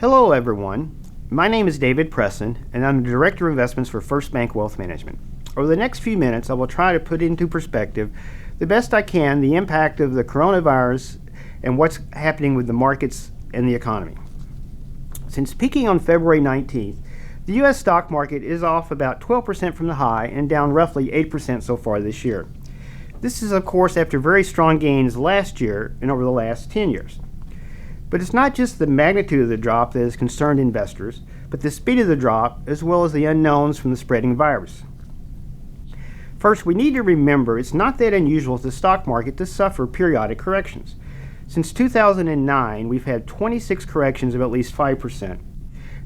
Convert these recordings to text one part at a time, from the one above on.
Hello everyone, my name is David Presson and I'm the Director of Investments for First Bank Wealth Management. Over the next few minutes I will try to put into perspective the best I can the impact of the coronavirus and what's happening with the markets and the economy. Since peaking on February 19th, the U.S. stock market is off about 12% from the high and down roughly 8% so far this year. This is of course after very strong gains last year and over the last 10 years. But it's not just the magnitude of the drop that has concerned investors, but the speed of the drop as well as the unknowns from the spreading virus. First, we need to remember it's not that unusual for the stock market to suffer periodic corrections. Since 2009, we've had 26 corrections of at least 5%.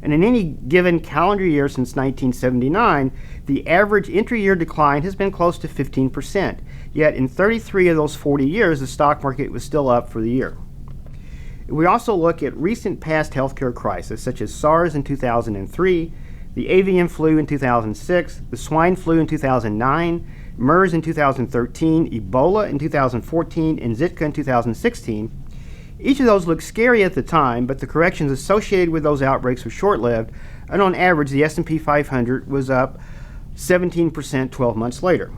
And in any given calendar year since 1979, the average intra-year decline has been close to 15%. Yet in 33 of those 40 years, the stock market was still up for the year. We also look at recent past healthcare crises, such as SARS in 2003, the avian flu in 2006, the swine flu in 2009, MERS in 2013, Ebola in 2014, and Zika in 2016. Each of those looked scary at the time, but the corrections associated with those outbreaks were short-lived, and on average, the S&P 500 was up 17% 12 months later.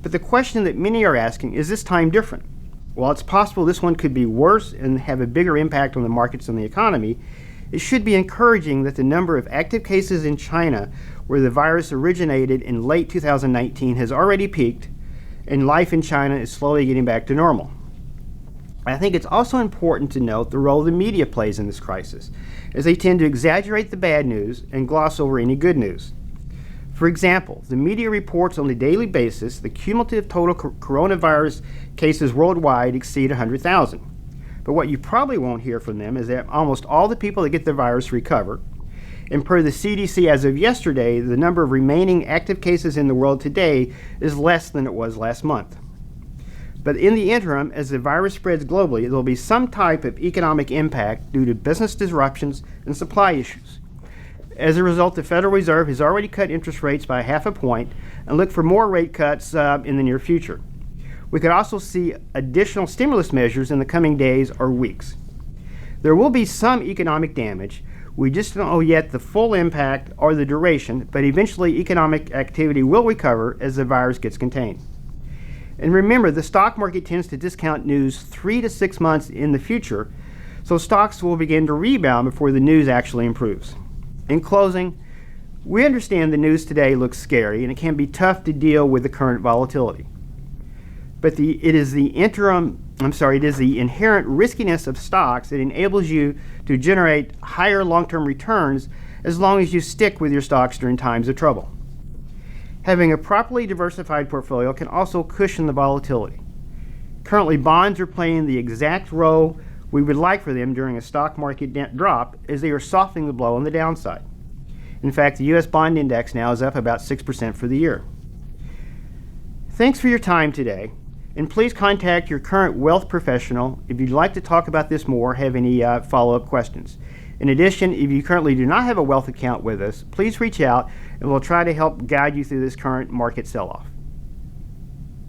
But the question that many are asking, is this time different? While it's possible this one could be worse and have a bigger impact on the markets and the economy, it should be encouraging that the number of active cases in China, where the virus originated in late 2019, has already peaked, and life in China is slowly getting back to normal. I think it's also important to note the role the media plays in this crisis, as they tend to exaggerate the bad news and gloss over any good news. For example, the media reports on a daily basis the cumulative total coronavirus cases worldwide exceed 100,000. But what you probably won't hear from them is that almost all the people that get the virus recover. And per the CDC as of yesterday, the number of remaining active cases in the world today is less than it was last month. But in the interim, as the virus spreads globally, there will be some type of economic impact due to business disruptions and supply issues. As a result, the Federal Reserve has already cut interest rates by 0.5 point and look for more rate cuts in the near future. We could also see additional stimulus measures in the coming days or weeks. There will be some economic damage. We just don't know yet the full impact or the duration, but eventually economic activity will recover as the virus gets contained. And remember, the stock market tends to discount news 3 to 6 months in the future, so stocks will begin to rebound before the news actually improves. In closing, we understand the news today looks scary and it can be tough to deal with the current volatility. But it is the inherent riskiness of stocks that enables you to generate higher long-term returns as long as you stick with your stocks during times of trouble. Having a properly diversified portfolio can also cushion the volatility. Currently, bonds are playing the exact role we would like for them during a stock market drop, as they are softening the blow on the downside. In fact, the U.S. bond index now is up about 6% for the year. Thanks for your time today, and please contact your current wealth professional if you'd like to talk about this more or have any follow-up questions. In addition, if you currently do not have a wealth account with us, please reach out and we'll try to help guide you through this current market sell-off.